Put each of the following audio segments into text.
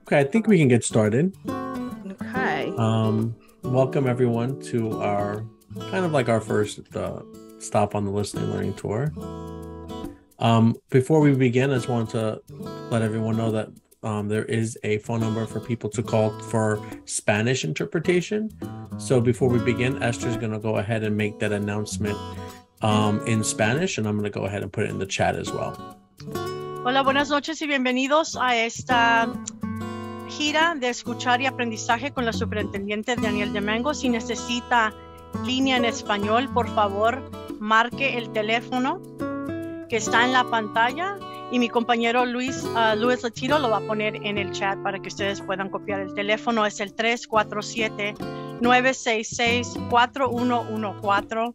Okay, I think we can get started. Okay. Welcome everyone to our kind of like our first stop on the listening learning tour. Before we begin, I just wanted to let everyone know that there is a phone number for people to call for Spanish interpretation. So before we begin, Esther's going to go ahead and make that announcement in Spanish, and I'm going to go ahead and put it in the chat as well. Hola, buenas noches y bienvenidos a esta gira de escuchar y aprendizaje con la Superintendente Daniel DiMango. Si necesita línea en español, por favor, marque el teléfono que está en la pantalla y mi compañero Luis Latino lo va a poner en el chat para que ustedes puedan copiar. El teléfono es el 347-966-4114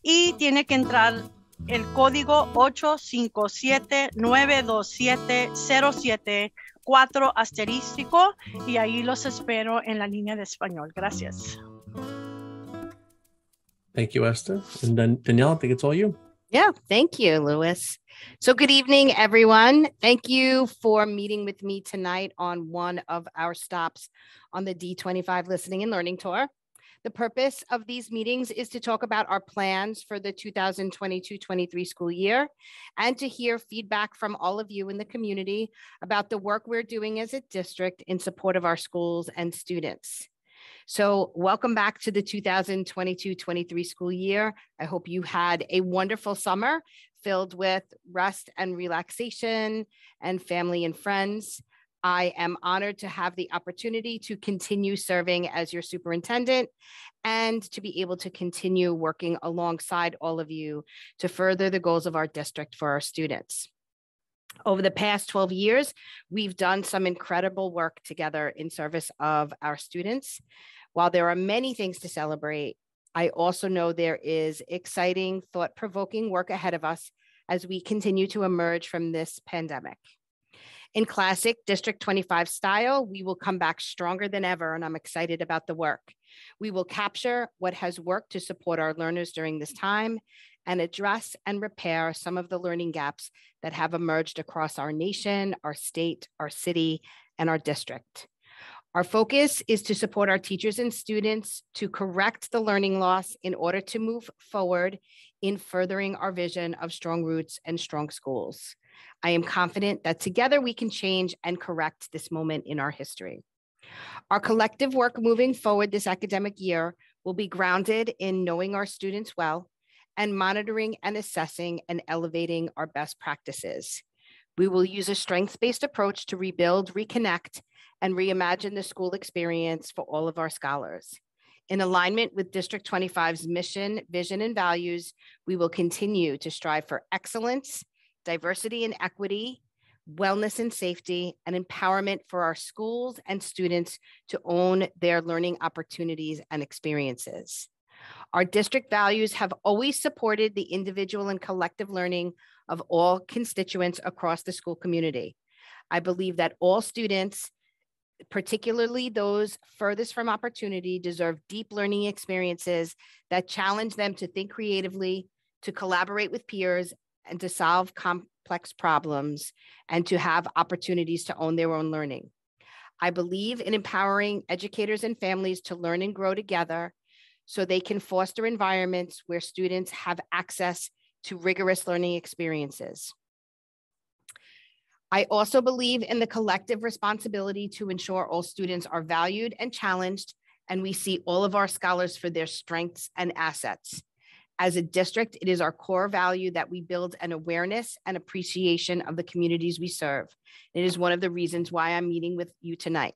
y tiene que entrar el código 857-927-074 asterístico y ahí los espero en la línea de español. Gracias. Thank you, Esther. And then Danielle, I think it's all you. Yeah, thank you, Louis. So good evening, everyone. Thank you for meeting with me tonight on one of our stops on the D25 Listening and Learning Tour. The purpose of these meetings is to talk about our plans for the 2022-23 school year and to hear feedback from all of you in the community about the work we're doing as a district in support of our schools and students. So welcome back to the 2022-23 school year. I hope you had a wonderful summer filled with rest and relaxation and family and friends. I am honored to have the opportunity to continue serving as your superintendent and to be able to continue working alongside all of you to further the goals of our district for our students. Over the past 12 years, we've done some incredible work together in service of our students. While there are many things to celebrate, I also know there is exciting, thought-provoking work ahead of us as we continue to emerge from this pandemic. In classic District 25 style, we will come back stronger than ever, and I'm excited about the work. We will capture what has worked to support our learners during this time and address and repair some of the learning gaps that have emerged across our nation, our state, our city, and our district. Our focus is to support our teachers and students to correct the learning loss in order to move forward in furthering our vision of strong roots and strong schools. I am confident that together we can change and correct this moment in our history. Our collective work moving forward this academic year will be grounded in knowing our students well and monitoring and assessing and elevating our best practices. We will use a strengths-based approach to rebuild, reconnect, and reimagine the school experience for all of our scholars. In alignment with District 25's mission, vision, and values, we will continue to strive for excellence, diversity and equity, wellness and safety, and empowerment for our schools and students to own their learning opportunities and experiences. Our district values have always supported the individual and collective learning of all constituents across the school community. I believe that all students, particularly those furthest from opportunity, deserve deep learning experiences that challenge them to think creatively, to collaborate with peers, and to solve complex problems, and to have opportunities to own their own learning. I believe in empowering educators and families to learn and grow together so they can foster environments where students have access to rigorous learning experiences. I also believe in the collective responsibility to ensure all students are valued and challenged, and we see all of our scholars for their strengths and assets. As a district, it is our core value that we build an awareness and appreciation of the communities we serve. It is one of the reasons why I'm meeting with you tonight.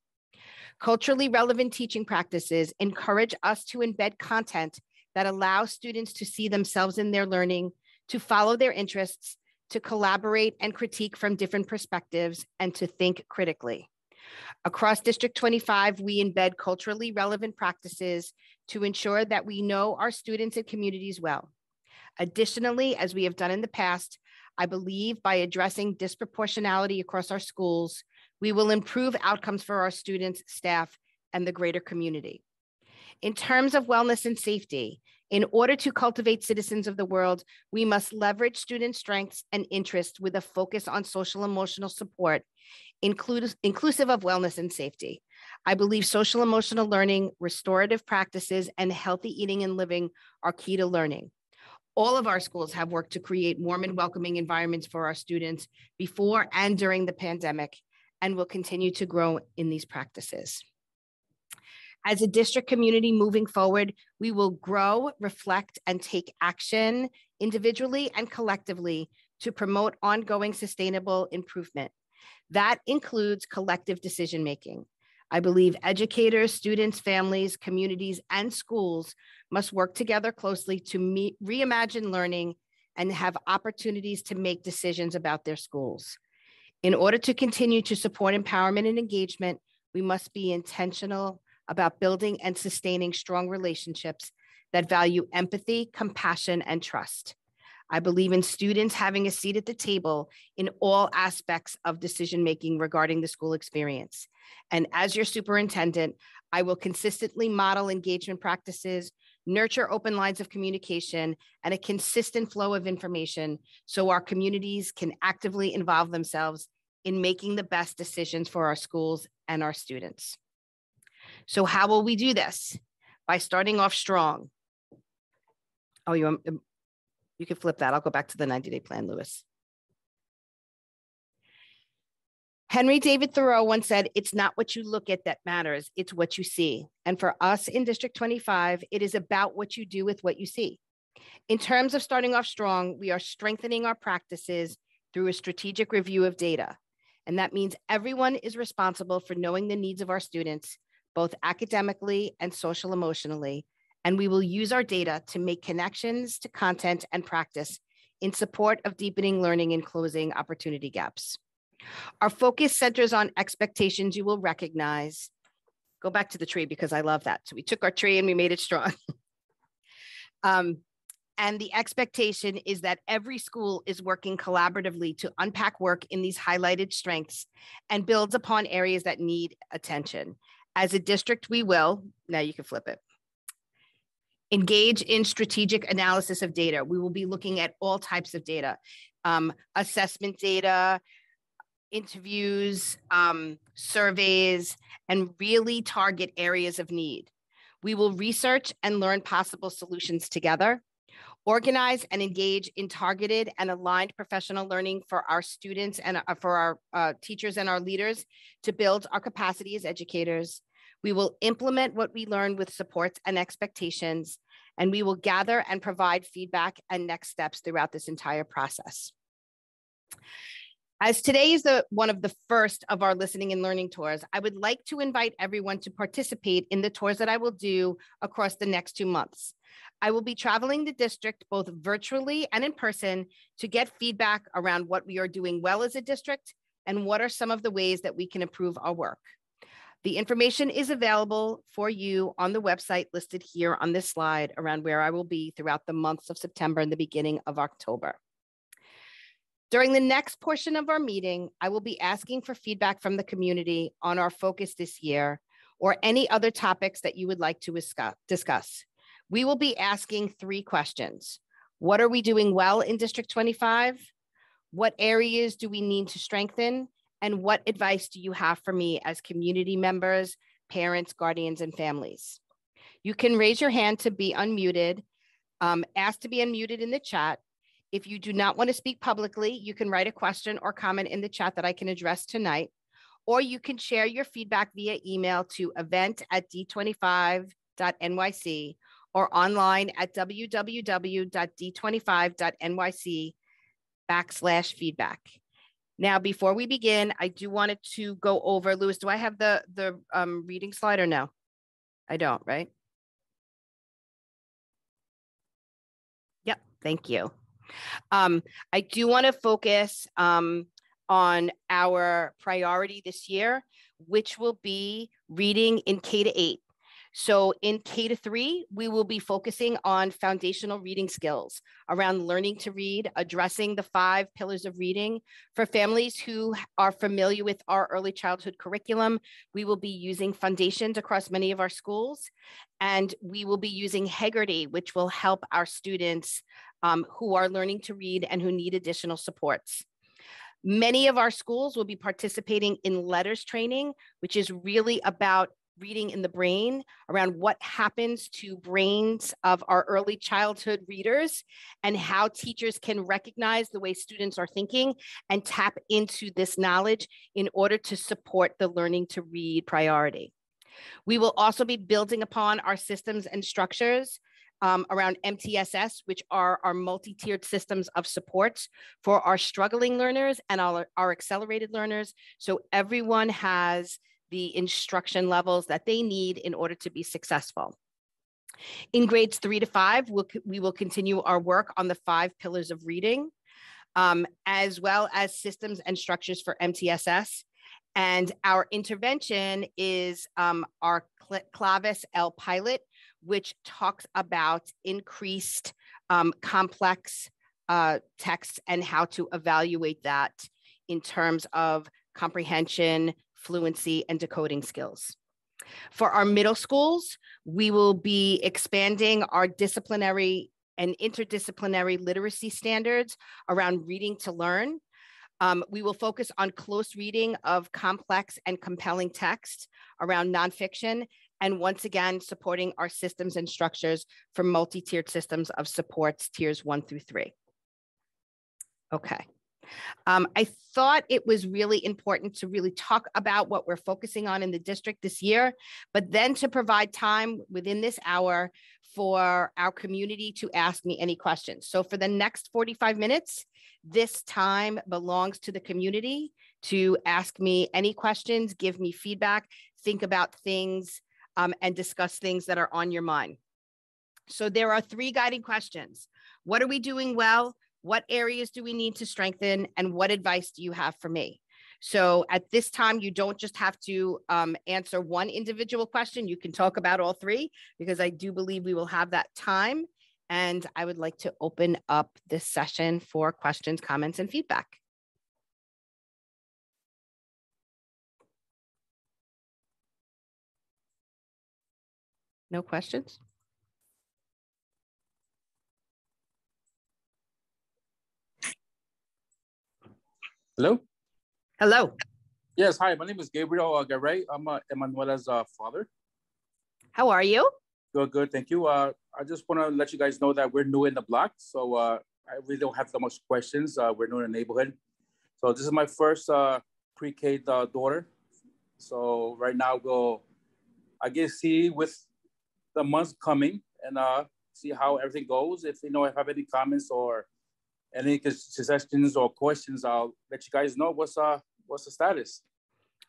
Culturally relevant teaching practices encourage us to embed content that allows students to see themselves in their learning, to follow their interests, to collaborate and critique from different perspectives, and to think critically. Across District 25, we embed culturally relevant practices to ensure that we know our students and communities well. Additionally, as we have done in the past, I believe by addressing disproportionality across our schools, we will improve outcomes for our students, staff, and the greater community. In terms of wellness and safety, In order to cultivate citizens of the world, we must leverage student strengths and interests with a focus on social emotional support, inclusive of wellness and safety. I believe social emotional learning, restorative practices, and healthy eating and living are key to learning. All of our schools have worked to create warm and welcoming environments for our students before and during the pandemic, and will continue to grow in these practices. As a district community moving forward, we will grow, reflect, and take action individually and collectively to promote ongoing sustainable improvement. That includes collective decision-making. I believe educators, students, families, communities, and schools must work together closely to reimagine learning and have opportunities to make decisions about their schools. In order to continue to support empowerment and engagement, we must be intentional about building and sustaining strong relationships that value empathy, compassion, and trust. I believe in students having a seat at the table in all aspects of decision-making regarding the school experience. And as your superintendent, I will consistently model engagement practices, nurture open lines of communication, and a consistent flow of information so our communities can actively involve themselves in making the best decisions for our schools and our students. So how will we do this? By starting off strong. Oh, you can flip that. I'll go back to the 90-day plan, Lewis. Henry David Thoreau once said, "It's not what you look at that matters, it's what you see." And for us in District 25, it is about what you do with what you see. In terms of starting off strong, we are strengthening our practices through a strategic review of data. And that means everyone is responsible for knowing the needs of our students, both academically and social emotionally. And we will use our data to make connections to content and practice in support of deepening learning and closing opportunity gaps. Our focus centers on expectations you will recognize. Go back to the tree because I love that. So we took our tree and we made it strong. And the expectation is that every school is working collaboratively to unpack work in these highlighted strengths and builds upon areas that need attention. As a district, we will, now you can flip it, engage in strategic analysis of data. We will be looking at all types of data, assessment data, interviews, surveys, and really target areas of need. We will research and learn possible solutions together, organize and engage in targeted and aligned professional learning for our students and for our teachers and our leaders to build our capacity as educators. We will implement what we learn with supports and expectations, and we will gather and provide feedback and next steps throughout this entire process. As today is one of the first of our listening and learning tours, I would like to invite everyone to participate in the tours that I will do across the next 2 months. I will be traveling the district both virtually and in person to get feedback around what we are doing well as a district and what are some of the ways that we can improve our work. The information is available for you on the website listed here on this slide around where I will be throughout the months of September and the beginning of October. During the next portion of our meeting, I will be asking for feedback from the community on our focus this year or any other topics that you would like to discuss. We will be asking 3 questions. What are we doing well in District 25? What areas do we need to strengthen? And what advice do you have for me as community members, parents, guardians, and families? You can raise your hand to be unmuted, ask to be unmuted in the chat. If you do not want to speak publicly, you can write a question or comment in the chat that I can address tonight, or you can share your feedback via email to event@d25.nyc or online at www.d25.nyc/feedback. Now, before we begin, I do wanted to go over, Louis, do I have the reading slide or no? I don't, right? Yep, thank you. I do want to focus on our priority this year, which will be reading in K-8. So in K-3, we will be focusing on foundational reading skills around learning to read, addressing the 5 pillars of reading. For families who are familiar with our early childhood curriculum, we will be using Foundations across many of our schools, and we will be using Heggerty, which will help our students who are learning to read and who need additional supports. Many of our schools will be participating in letters training, which is really about reading in the brain, around what happens to brains of our early childhood readers and how teachers can recognize the way students are thinking and tap into this knowledge in order to support the learning to read priority. We will also be building upon our systems and structures around MTSS, which are our multi-tiered systems of supports for our struggling learners and our accelerated learners. So everyone has the instruction levels that they need in order to be successful. In grades 3 to 5, we will continue our work on the 5 pillars of reading, as well as systems and structures for MTSS. And our intervention is our Clavis L pilot, which talks about increased complex texts and how to evaluate that in terms of comprehension, fluency, and decoding skills. For our middle schools, we will be expanding our disciplinary and interdisciplinary literacy standards around reading to learn. We will focus on close reading of complex and compelling text around nonfiction, and once again, supporting our systems and structures for multi-tiered systems of supports, tiers 1 through 3. Okay. I thought it was really important to really talk about what we're focusing on in the district this year, but then to provide time within this hour for our community to ask me any questions. So for the next 45 minutes, this time belongs to the community to ask me any questions, give me feedback, think about things, and discuss things that are on your mind. So there are 3 guiding questions. What are we doing well? What areas do we need to strengthen? And what advice do you have for me? So at this time, you don't just have to answer one individual question. You can talk about all 3, because I do believe we will have that time. And I would like to open up this session for questions, comments, and feedback. No questions? Hello? Hello. Yes, hi, my name is Gabriel Garay. I'm Emanuela's father. How are you? Good, thank you. I just want to let you guys know that we're new in the block, so I really don't have that much questions. We're new in the neighborhood. So this is my first pre-K daughter. So right now I guess see with the months coming and see how everything goes. If I have any comments or any suggestions or questions, I'll let you guys know what's the status.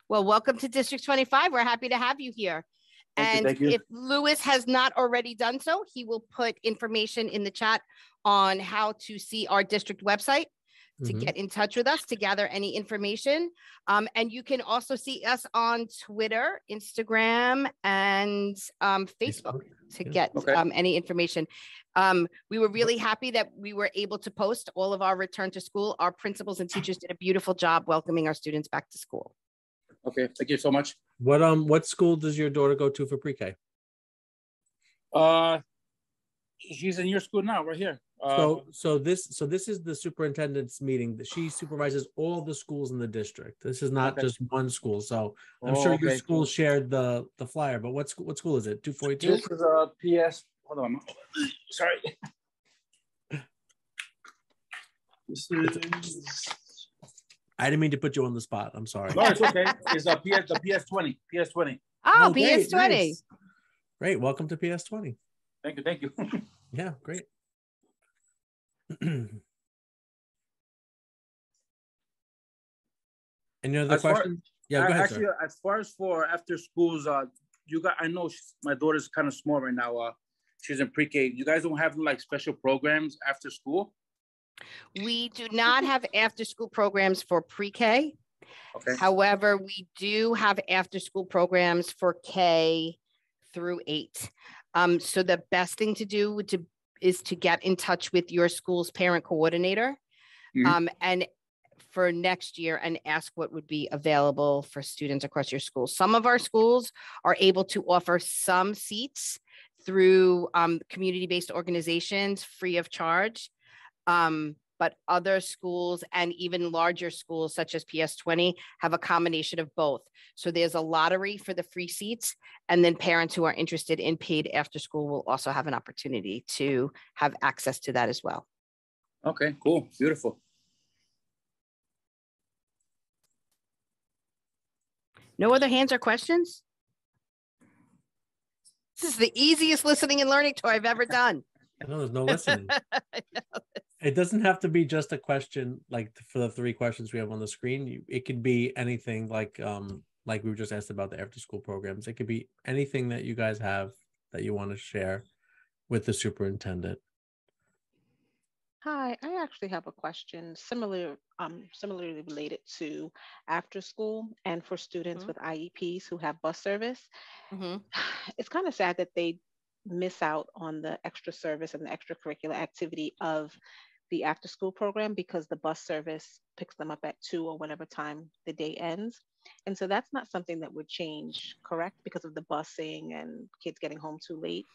Well, welcome to District 25. We're happy to have you here. Thank you. If Louis has not already done so, he will put information in the chat on how to see our district website to get in touch with us, to gather any information. And you can also see us on Twitter, Instagram, and Facebook to get any information. We were really happy that we were able to post all of our return to school. Our principals and teachers did a beautiful job welcoming our students back to school. Okay, thank you so much. What school does your daughter go to for pre-K? She's in your school now, right here. So this is the superintendent's meeting. She supervises all the schools in the district. This is not just one school. So I'm sure your school shared the flyer, but what school is it? 242? This is a PS. Hold on. Sorry. This is. I didn't mean to put you on the spot. I'm sorry. No, it's okay. It's the PS20. PS20. Oh, great, PS20. Nice. Great. Welcome to PS20. Thank you. Yeah, great. Any other questions? Yeah, go ahead. Actually, as far as for after schools, I know my daughter's kind of small right now. She's in pre-K. You guys don't have like special programs after school? We do not have after-school programs for pre-K. Okay. However, we do have after-school programs for K through 8. So the best thing to do is to get in touch with your school's parent coordinator and for next year and ask what would be available for students across your school. Some of our schools are able to offer some seats through community-based organizations free of charge. But other schools and even larger schools such as PS20 have a combination of both. So there's a lottery for the free seats, and then parents who are interested in paid after school will also have an opportunity to have access to that as well. Okay, cool, beautiful. No other hands or questions? This is the easiest listening and learning tour I've ever done. No, there's no listening. It doesn't have to be just a question like for the 3 questions we have on the screen. It could be anything like we were just asked about the after school programs. It could be anything that you guys have that you want to share with the superintendent. Hi, I actually have a question similarly related to after school and for students with IEPs who have bus service. It's kind of sad that they miss out on the extra service and the extracurricular activity of the after school program because the bus service picks them up at 2 or whatever time the day ends. And so that's not something that would change, correct? Because of the busing and kids getting home too late.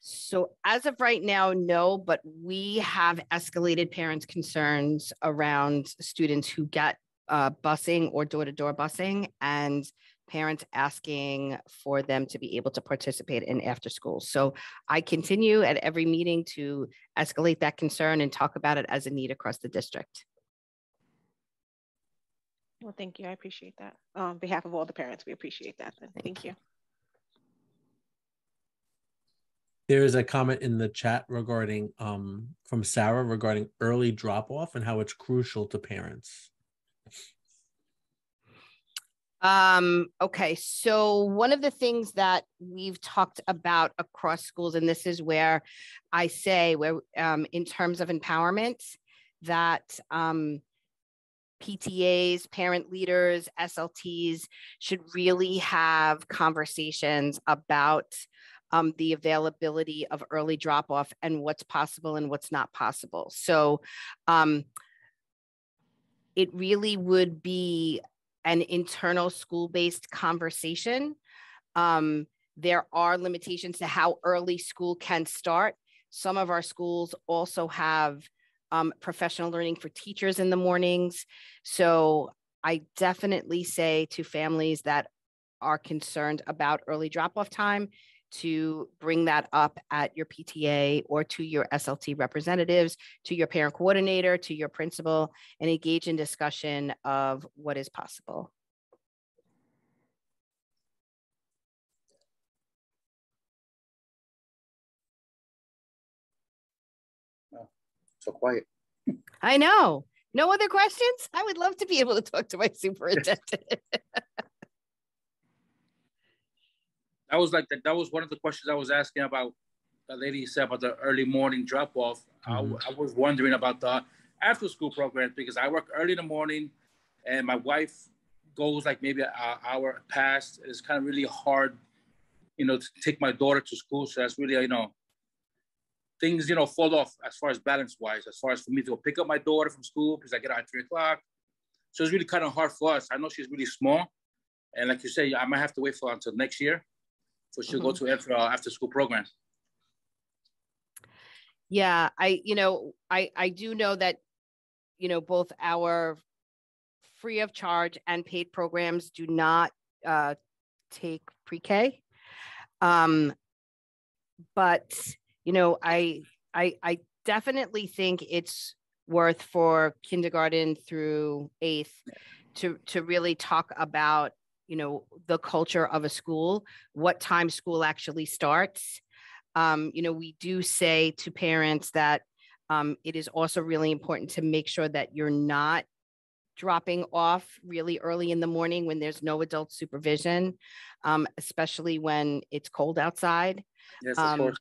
So as of right now, no, but we have escalated parents' concerns around students who get busing or door-to-door busing and parents asking for them to be able to participate in after school. So I continue at every meeting to escalate that concern and talk about it as a need across the district. Well, thank you. I appreciate that. On behalf of all the parents, we appreciate that. Thank you. There is a comment in the chat regarding from Sarah regarding early drop-off and how it's crucial to parents. Okay, so one of the things that we've talked about across schools, and this is where I say in terms of empowerment, that PTAs, parent leaders, SLTs should really have conversations about the availability of early drop-off and what's possible and what's not possible. So it really would be an internal school-based conversation. There are limitations to how early school can start. Some of our schools also have professional learning for teachers in the mornings. So I definitely say to families that are concerned about early drop-off time to bring that up at your PTA or to your SLT representatives, to your parent coordinator, to your principal, and engage in discussion of what is possible. Oh, so quiet. I know. No other questions? I would love to be able to talk to my superintendent. That was one of the questions I was asking about. The lady said about the early morning drop off. I was wondering about the after school programs because I work early in the morning and my wife goes like maybe an hour past. It's kind of really hard, to take my daughter to school. So that's really, things, fall off as far as balance wise, as far as for me to go pick up my daughter from school because I get out at 3 o'clock. So it's really kind of hard for us. I know she's really small. And like you say, I might have to wait for until next year. So she'll go to after school program. Yeah, I do know that, both our free of charge and paid programs do not take pre-K. But, I definitely think it's worth for kindergarten through 8th to really talk about the culture of a school, what time school actually starts. We do say to parents that it is also really important to make sure that you're not dropping off really early in the morning when there's no adult supervision, especially when it's cold outside. Yes, of course.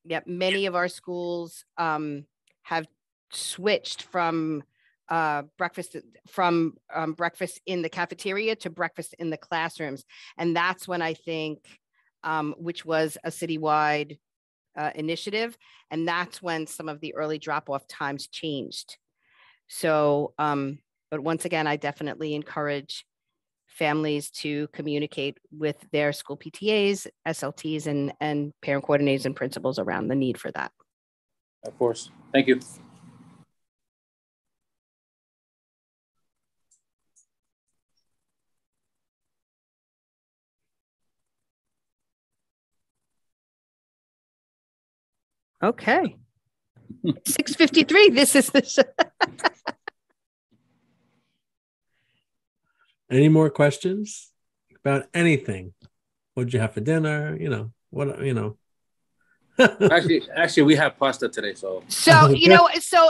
Yeah, many of our schools have switched from breakfast in the cafeteria to breakfast in the classrooms. And that's when I think which was a citywide initiative. And that's when some of the early drop-off times changed. So, but once again, I definitely encourage families to communicate with their school PTAs, SLTs, and parent coordinators and principals around the need for that. Of course. Thank you. Okay. 6:53. This is the Any more questions about anything? What'd you have for dinner? You know, what, you know. actually, we have pasta today, so you know, so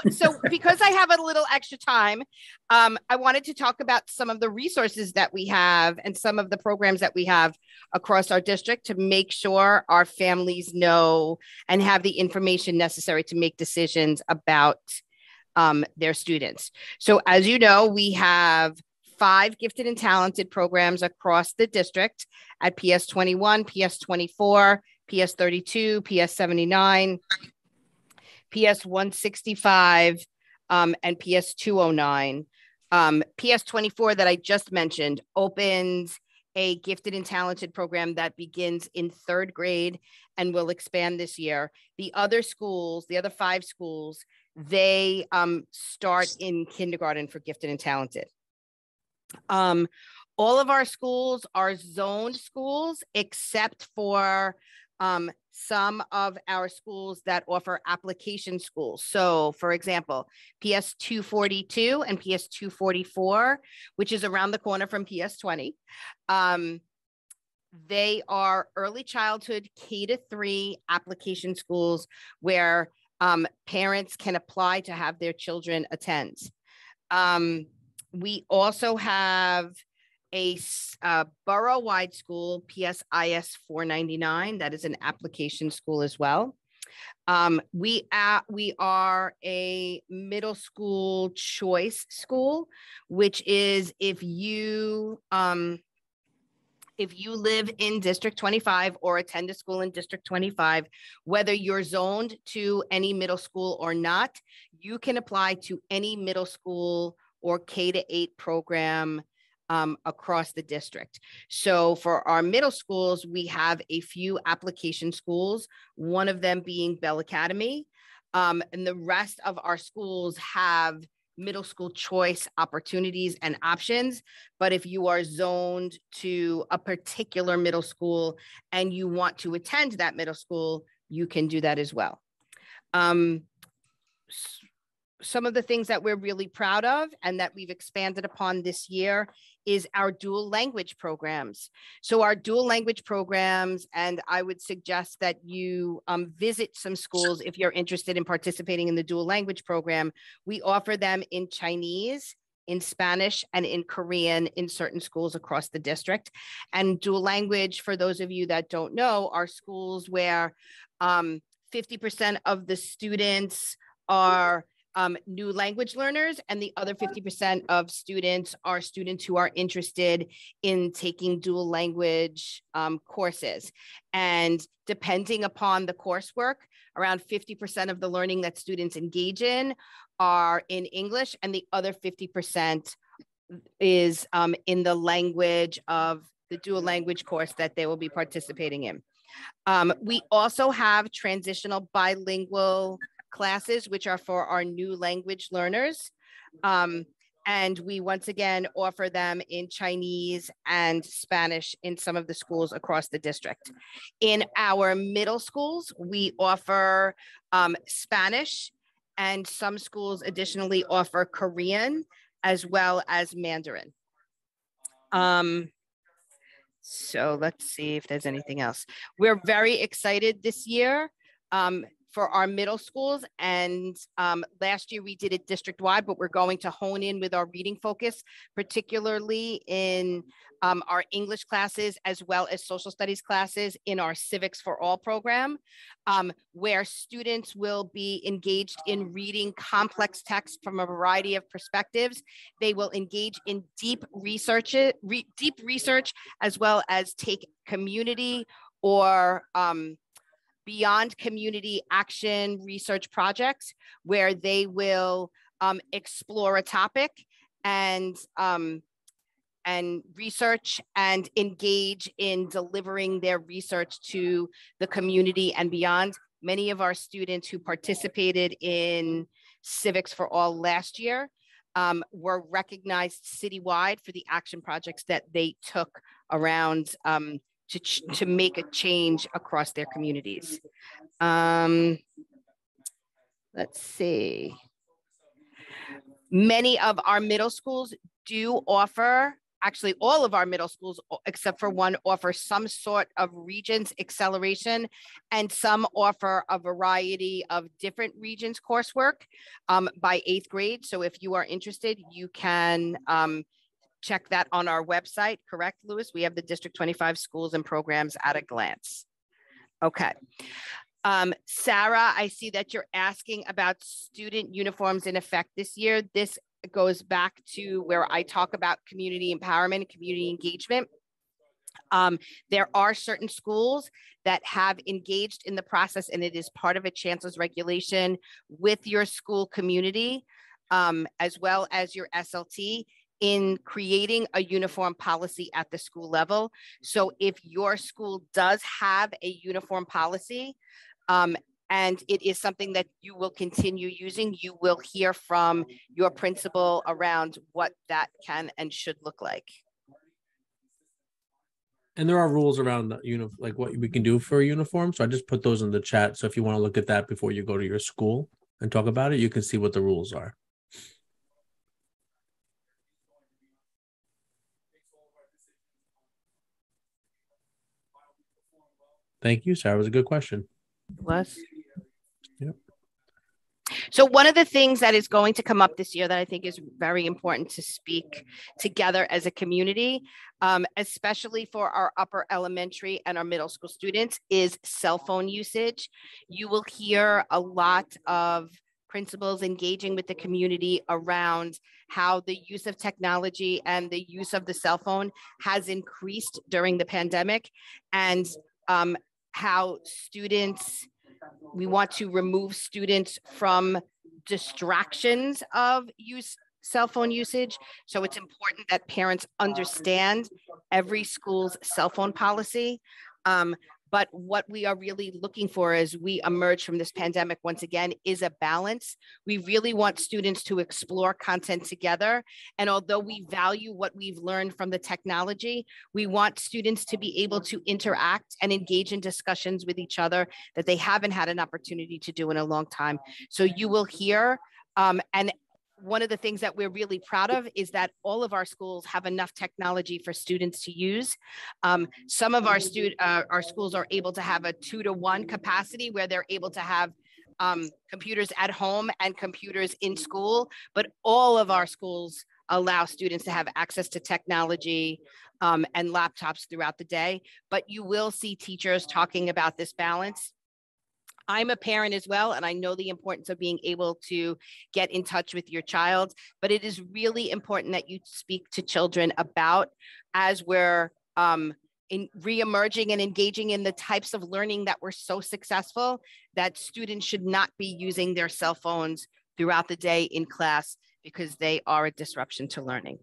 because I have a little extra time, I wanted to talk about some of the resources that we have and some of the programs that we have across our district to make sure our families know and have the information necessary to make decisions about their students. So as you know, we have 5 gifted and talented programs across the district at PS 21, PS 24, PS 32, PS 79, PS 165, and PS 209. PS 24 that I just mentioned opens a gifted and talented program that begins in 3rd grade and will expand this year. The other schools, the other 5 schools, they start in kindergarten for gifted and talented. All of our schools are zoned schools, except for some of our schools that offer application schools. So for example, PS 242 and PS 244, which is around the corner from PS 20. They are early childhood K-3 application schools where parents can apply to have their children attend. We also have a borough-wide school, PSIS 499. That is an application school as well. We are a middle school choice school, which is if you live in District 25 or attend a school in District 25, whether you're zoned to any middle school or not, you can apply to any middle school or K-8 program across the district. So for our middle schools, we have a few application schools, one of them being Bell Academy, and the rest of our schools have middle school choice opportunities and options. But if you are zoned to a particular middle school and you want to attend that middle school, you can do that as well. Some of the things that we're really proud of and that we've expanded upon this year is our dual language programs. So our dual language programs, and I would suggest that you visit some schools if you're interested in participating in the dual language program. We offer them in Chinese, in Spanish, and in Korean in certain schools across the district. And dual language, for those of you that don't know, are schools where 50% of the students are new language learners, and the other 50% of students are students who are interested in taking dual language courses. And depending upon the coursework, around 50% of the learning that students engage in are in English, and the other 50% is in the language of the dual language course that they will be participating in. We also have transitional bilingual classes, which are for our new language learners. And we once again offer them in Chinese and Spanish in some of the schools across the district. In our middle schools, we offer Spanish, and some schools additionally offer Korean as well as Mandarin. So let's see if there's anything else. We're very excited this year for our middle schools, and last year we did it district-wide, but we're going to hone in with our reading focus, particularly in our English classes as well as social studies classes in our Civics for All program, where students will be engaged in reading complex text from a variety of perspectives. They will engage in deep research as well as take community or beyond community action research projects, where they will explore a topic and research and engage in delivering their research to the community and beyond. Many of our students who participated in Civics for All last year were recognized citywide for the action projects that they took around to make a change across their communities. Let's see. Many of our middle schools do offer, actually all of our middle schools, except for one, offer some sort of Regents acceleration, and some offer a variety of different Regents coursework by 8th grade. So if you are interested, you can check that on our website, correct, Louis? We have the District 25 schools and programs at a glance. Okay. Sarah, I see that you're asking about student uniforms in effect this year. This goes back to where I talk about community empowerment and community engagement. There are certain schools that have engaged in the process, and it is part of a chancellor's regulation with your school community, as well as your SLT, in creating a uniform policy at the school level. So if your school does have a uniform policy, and it is something that you will continue using, you will hear from your principal around what that can and should look like. And there are rules around the like what we can do for a uniform. So I just put those in the chat. So if you want to look at that before you go to your school and talk about it, you can see what the rules are. Thank you, Sarah. It was a good question. Was. Yep. So one of the things that is going to come up this year that I think is very important to speak together as a community, especially for our upper elementary and our middle school students, is cell phone usage. You will hear a lot of principals engaging with the community around how the use of technology and the use of the cell phone has increased during the pandemic, and how we want to remove students from distractions of cell phone usage. So it's important that parents understand every school's cell phone policy. But what we are really looking for as we emerge from this pandemic, once again, is a balance. We really want students to explore content together. And although we value what we've learned from the technology, we want students to be able to interact and engage in discussions with each other that they haven't had an opportunity to do in a long time. So you will hear, and one of the things that we're really proud of is that all of our schools have enough technology for students to use. Some of our schools are able to have a 2-to-1 capacity where they're able to have computers at home and computers in school, but all of our schools allow students to have access to technology and laptops throughout the day. But you will see teachers talking about this balance. I'm a parent as well, and I know the importance of being able to get in touch with your child, but it is really important that you speak to children about, as we're re-emerging and engaging in the types of learning that were so successful, that students should not be using their cell phones throughout the day in class because they are a disruption to learning.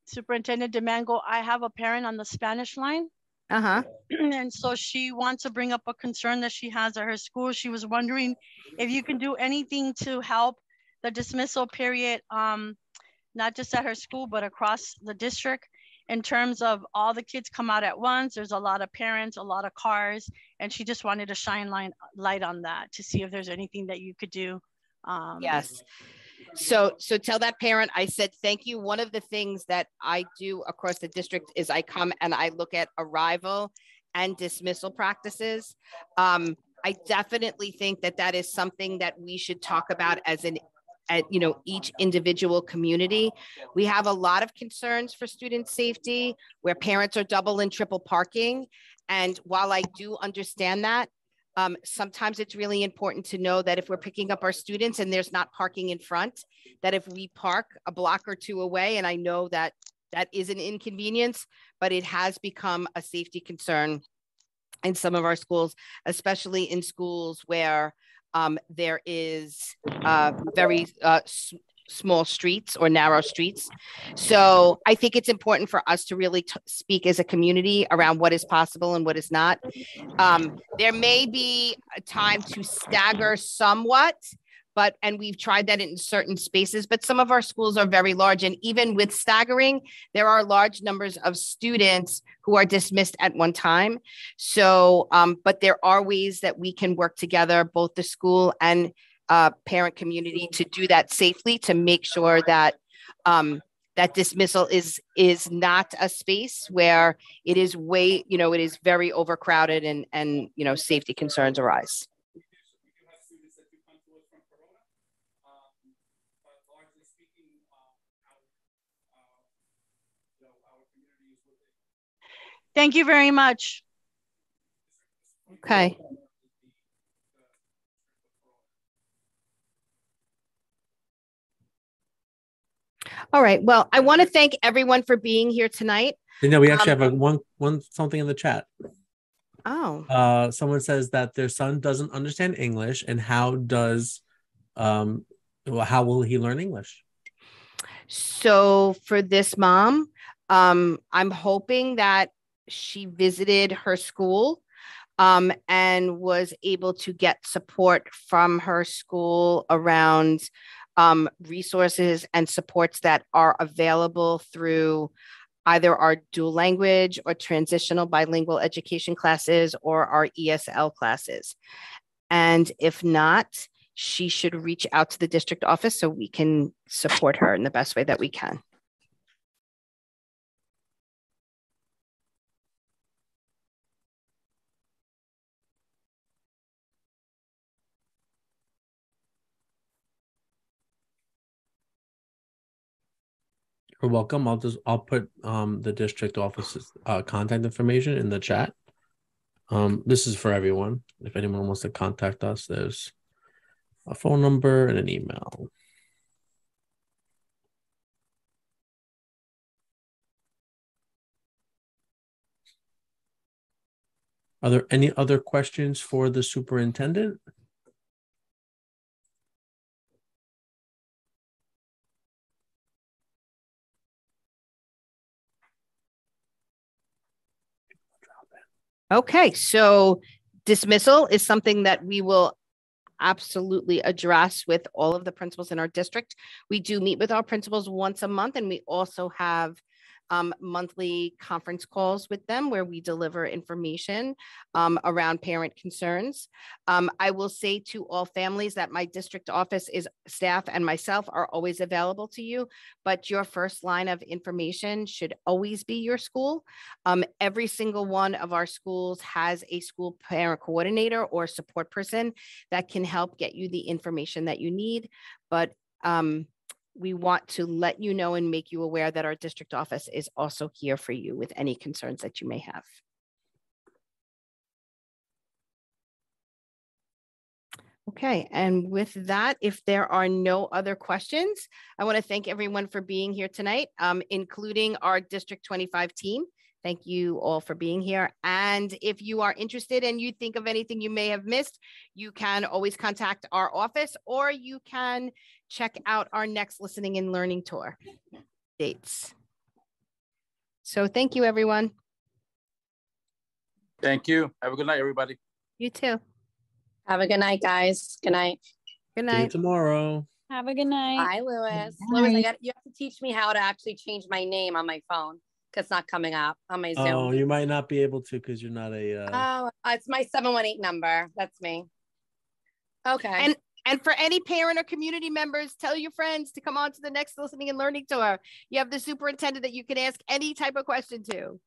Superintendent DiMango, I have a parent on the Spanish line. And so she wants to bring up a concern that she has at her school. She was wondering if you can do anything to help the dismissal period, not just at her school, but across the district, in terms of all the kids come out at once. There's a lot of parents, a lot of cars, and she just wanted to shine light on that to see if there's anything that you could do. Yes. So tell that parent I said thank you. One of the things that I do across the district is I come and I look at arrival and dismissal practices. I definitely think that that is something that we should talk about as each individual community. We have a lot of concerns for student safety where parents are double and triple parking. And while I do understand that, sometimes it's really important to know that if we're picking up our students and there's not parking in front, that if we park a block or two away, and I know that that is an inconvenience, but it has become a safety concern in some of our schools, especially in schools where there is very small streets or narrow streets. So I think it's important for us to really speak as a community around what is possible and what is not. There may be a time to stagger somewhat, and we've tried that in certain spaces, but some of our schools are very large. And even with staggering, there are large numbers of students who are dismissed at one time. So, but there are ways that we can work together, both the school and parent community, to do that safely, to make sure that that dismissal is not a space where it is it is very overcrowded and safety concerns arise. Thank you very much. Okay. All right. Well, I want to thank everyone for being here tonight. No, we actually have one something in the chat. Oh. Someone says that their son doesn't understand English, and how will he learn English? So for this mom, I'm hoping that she visited her school and was able to get support from her school around resources and supports that are available through either our dual language or transitional bilingual education classes or our ESL classes. And if not, she should reach out to the district office so we can support her in the best way that we can. You're welcome. I'll put the district office's contact information in the chat. This is for everyone. If anyone wants to contact us, there's a phone number and an email. Are there any other questions for the superintendent? Okay, so dismissal is something that we will absolutely address with all of the principals in our district. We do meet with our principals once a month, and we also have monthly conference calls with them where we deliver information around parent concerns. I will say to all families that my district office staff and myself are always available to you, but your first line of information should always be your school. Every single one of our schools has a school parent coordinator or support person that can help get you the information that you need. But we want to let you know and make you aware that our district office is also here for you with any concerns that you may have. Okay, and with that, if there are no other questions, I want to thank everyone for being here tonight, including our District 25 team. Thank you all for being here. And if you are interested and you think of anything you may have missed, you can always contact our office, or you can check out our next listening and learning tour dates. So thank you, everyone. Thank you. Have a good night, everybody. You too. Have a good night, guys. Good night. Good See you night. tomorrow. Have a good night. Bye, Lewis. Lewis, you have to teach me how to actually change my name on my phone because it's not coming up on my Zoom. Oh, you might not be able to because you're not a. Oh, it's my 718 number. That's me. Okay. And for any parent or community members, tell your friends to come on to the next listening and learning tour. You have the superintendent that you can ask any type of question to.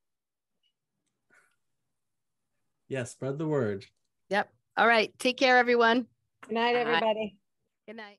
Yes, spread the word. Yep. All right. Take care, everyone. Good night, everybody. Good night.